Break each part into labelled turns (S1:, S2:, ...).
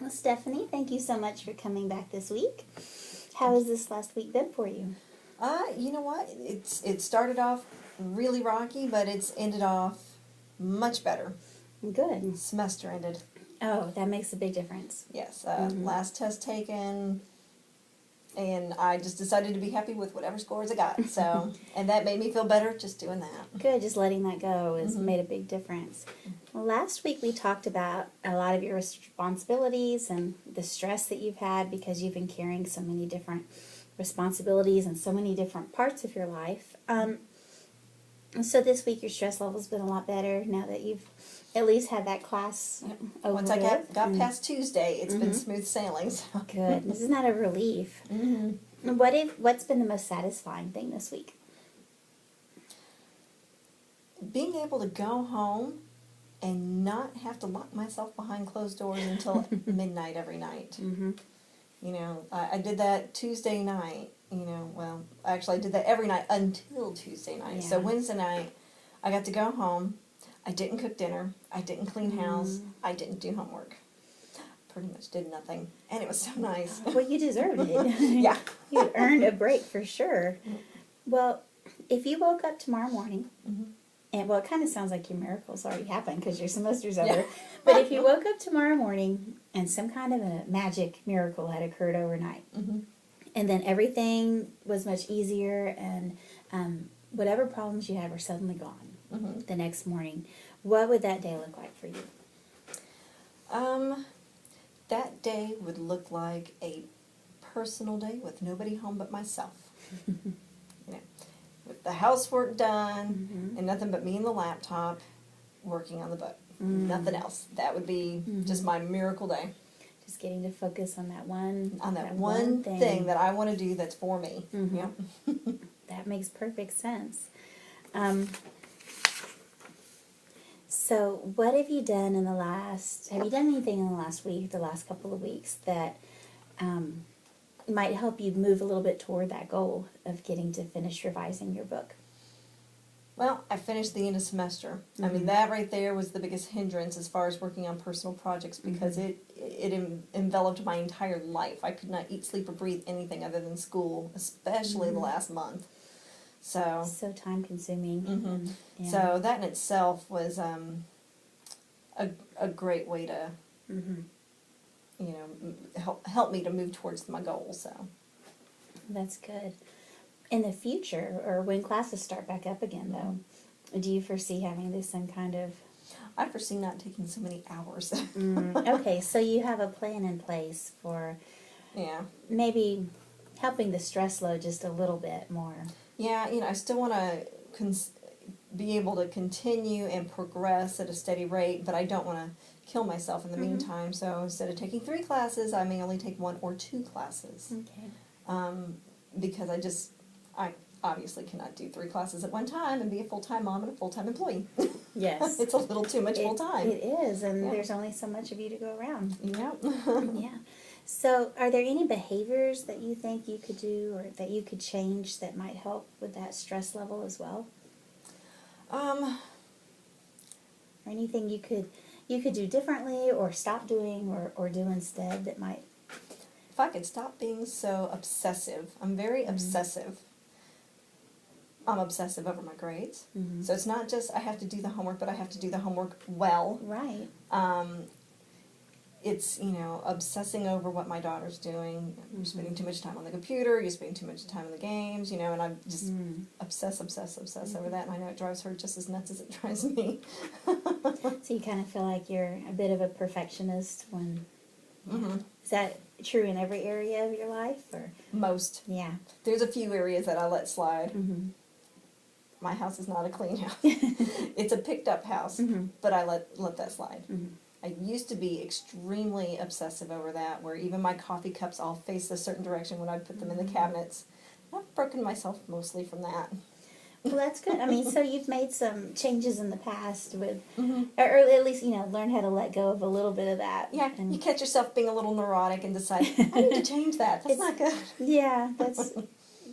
S1: Well, Stephanie, thank you so much for coming back this week. How has this last week been for you?
S2: You know what? It started off really rocky, but it's ended off much better.
S1: Good.
S2: Semester ended.
S1: Oh, that makes a big difference.
S2: Yes. Last test taken, and I just decided to be happy with whatever scores I got. So, and that made me feel better just doing that.
S1: Good. Just letting that go has made a big difference. Well, last week we talked about a lot of your responsibilities and the stress that you've had because you've been carrying so many different responsibilities and so many different parts of your life. So this week your stress level's been a lot better now that you've at least had that class over
S2: Once I
S1: with.
S2: got past Tuesday, it's been smooth sailing. So.
S1: Good. Isn't that a relief?
S2: Mm-hmm.
S1: What's been the most satisfying thing this week?
S2: Being able to go home and not have to lock myself behind closed doors until midnight every night.
S1: Mm-hmm.
S2: You know, I did that Tuesday night. You know, well, actually I did that every night until Tuesday night.
S1: Yeah.
S2: So Wednesday night, I got to go home. I didn't cook dinner. I didn't clean house. I didn't do homework. Pretty much did nothing. And it was so nice.
S1: Well, you deserved it.
S2: Yeah.
S1: You earned a break for sure. Well, if you woke up tomorrow morning, and well, it kind of sounds like your miracle's already happened because your semester's over.
S2: Yeah.
S1: But if you woke up tomorrow morning and some kind of a magic miracle had occurred overnight, and then everything was much easier and whatever problems you had were suddenly gone the next morning, what would that day look like for you?
S2: That day would look like a personal day with nobody home but myself. You know, with the housework done and nothing but me and the laptop working on the book. Nothing else. That would be just my miracle day.
S1: Just getting to focus on that one
S2: one thing that I want to do that's for me. Yeah.
S1: That makes perfect sense. So what have you done have you done anything in the last week, the last couple of weeks that might help you move a little bit toward that goal of getting to finish revising your book?
S2: Well, I finished the end of semester. I mean, that right there was the biggest hindrance as far as working on personal projects because it enveloped my entire life. I could not eat, sleep, or breathe anything other than school, especially the last month. So
S1: time consuming. Yeah.
S2: So that in itself was a great way to you know help me to move towards my goal. So
S1: that's good. In the future, or when classes start back up again, though, do you foresee having this some kind of...
S2: I foresee not taking so many hours.
S1: Okay, so you have a plan in place for maybe helping the stress load just a little bit more. Yeah,
S2: you know, I still want to be able to continue and progress at a steady rate, but I don't want to kill myself in the meantime. So instead of taking 3 classes, I may only take 1 or 2 classes.
S1: Okay.
S2: Because I obviously cannot do 3 classes at one time and be a full-time mom and a full-time employee.
S1: Yes.
S2: It's a little too much full-time.
S1: It is, and there's only so much of you to go around.
S2: Yeah.
S1: Yeah. So are there any behaviors that you think you could do or that you could change that might help with that stress level as well? Or anything you could do differently or stop doing or do instead that might...
S2: If I could stop being so obsessive. I'm very obsessive. I'm obsessive over my grades. So it's not just I have to do the homework, but I have to do the homework well.
S1: Right.
S2: It's, you know, obsessing over what my daughter's doing. You're spending too much time on the computer, you're spending too much time in the games, you know, and I'm just obsess over that, and I know it drives her just as nuts as it drives me.
S1: So you kind of feel like you're a bit of a perfectionist when... Is that true in every area of your life? Or
S2: Most.
S1: Yeah.
S2: There's a few areas that I let slide. My house is not a clean house. It's a picked up house, but I let that slide. I used to be extremely obsessive over that, where even my coffee cups all face a certain direction when I put them in the cabinets. I've broken myself mostly from that.
S1: Well, that's good. I mean, so you've made some changes in the past with, or at least, you know, learn how to let go of a little bit of that.
S2: Yeah, and you catch yourself being a little neurotic and decide, I need to change that. That's not good.
S1: Yeah, that's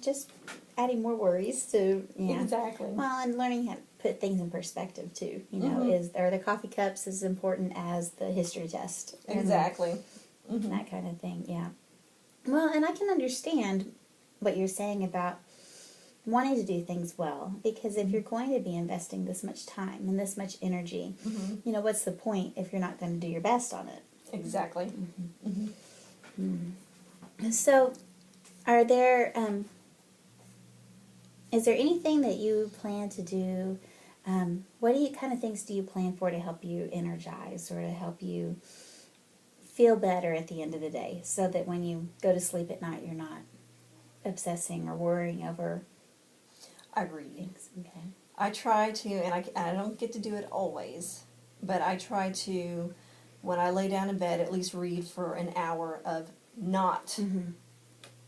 S1: just adding more worries to,
S2: Exactly.
S1: Well, and learning how to put things in perspective, too. You know, are the coffee cups as important as the history test?
S2: Exactly.
S1: that kind of thing, yeah. Well, and I can understand what you're saying about wanting to do things well, because if you're going to be investing this much time and this much energy, you know, what's the point if you're not going to do your best on it?
S2: Exactly.
S1: So, are there, is there anything that you plan to do? What kind of things do you plan for to help you energize or to help you feel better at the end of the day, so that when you go to sleep at night, you're not obsessing or worrying over
S2: I read.
S1: things? Okay.
S2: I try to, and I don't get to do it always, but I try to, when I lay down in bed, at least read for an hour of not,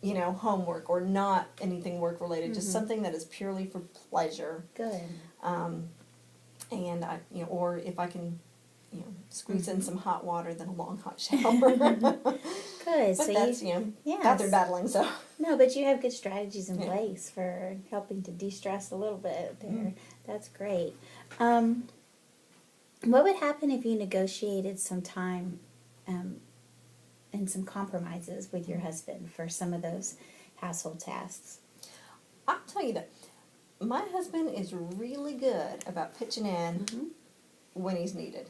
S2: you know, homework or not anything work related, just something that is purely for pleasure.
S1: Good.
S2: And I, you know, or if I can, you know, squeeze in some hot water, then a long hot shower.
S1: Good.
S2: But
S1: So
S2: that's,
S1: you,
S2: you know,
S1: yes.
S2: out there battling, so.
S1: No, but you have good strategies in
S2: Yeah.
S1: place for helping to de-stress a little bit there. That's great. What would happen if you negotiated some time and some compromises with your husband for some of those household tasks?
S2: I'll tell you that my husband is really good about pitching in when he's needed.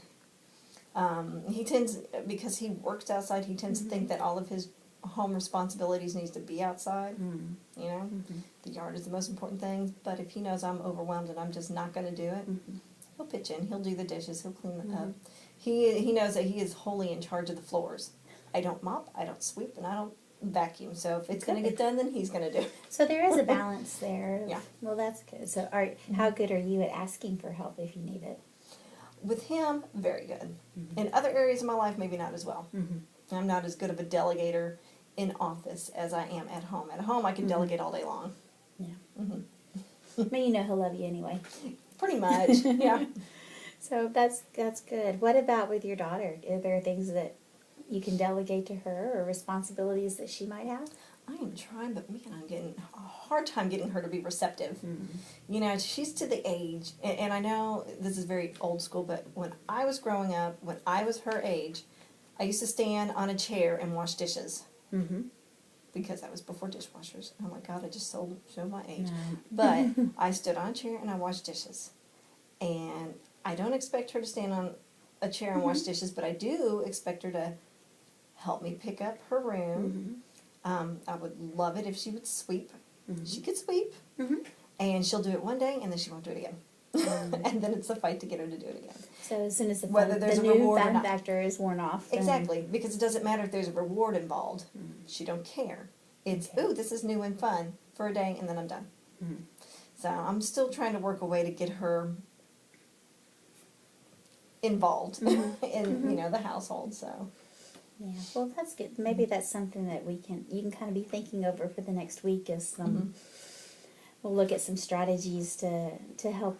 S2: He tends, because he works outside, he tends to think that all of his home responsibilities needs to be outside. You know, the yard is the most important thing. But if he knows I'm overwhelmed and I'm just not going to do it, he'll pitch in. He'll do the dishes. He'll clean it up. He knows that he is wholly in charge of the floors. I don't mop, I don't sweep, and I don't vacuum. So if it's going to get done, then he's going to do it.
S1: So there is a balance there.
S2: Yeah.
S1: Well, that's good. So how good are you at asking for help if you need it?
S2: With him, very good. In other areas of my life, maybe not as well. I'm not as good of a delegator in office as I am at home. At home, I can delegate all day long.
S1: Yeah. But you know he'll love you anyway.
S2: Pretty much, yeah.
S1: So that's good. What about with your daughter? Are there things that you can delegate to her or responsibilities that she might have?
S2: I am trying, but man, I'm getting a hard time getting her to be receptive. You know, she's to the age, and I know this is very old school, but when I was growing up, when I was her age, I used to stand on a chair and wash dishes. Because that was before dishwashers. Oh my God, I just showed my age.
S1: No.
S2: But I stood on a chair and I washed dishes. And I don't expect her to stand on a chair and wash dishes, but I do expect her to help me pick up her room. I would love it if she would sweep. She could sweep. And she'll do it one day and then she won't do it again. And then it's a fight to get her to do it again.
S1: So as soon as the
S2: new
S1: new
S2: fun
S1: fun factor is worn off. then-
S2: Exactly, because it doesn't matter if there's a reward involved. She don't care. It's, ooh, this is new and fun for a day, and then I'm done. So I'm still trying to work a way to get her involved in, you know, the household, so.
S1: Yeah, well, that's good. Maybe that's something that you can kind of be thinking over for the next week. Is we'll look at some strategies to help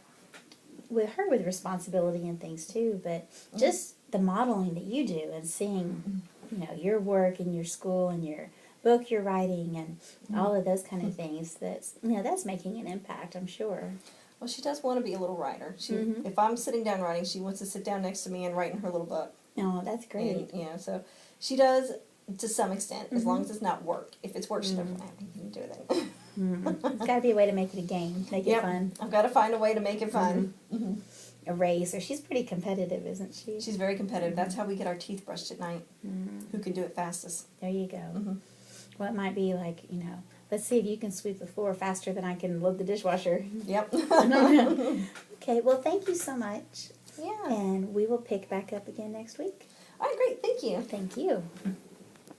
S1: with her with responsibility and things too. But just the modeling that you do and seeing, you know, your work and your school and your book you're writing and all of those kind of things. That's that's making an impact, I'm sure.
S2: Well, she does want to be a little writer. She, if I'm sitting down writing, she wants to sit down next to me and write in her little book.
S1: Oh, that's great.
S2: And, you know, so she does to some extent, as long as it's not work. If it's work, she doesn't have anything to do with it.
S1: There's got to be a way to make it a game, make it fun.
S2: I've got to find a way to make it fun.
S1: A race, or she's pretty competitive, isn't she?
S2: She's very competitive. That's how we get our teeth brushed at night. Who can do it fastest?
S1: There you go. Well, it might be like, let's see if you can sweep the floor faster than I can load the dishwasher.
S2: Yep.
S1: Okay, well, thank you so much.
S2: Yeah.
S1: And we will pick back up again next week.
S2: All right, great. Thank you.
S1: Thank you.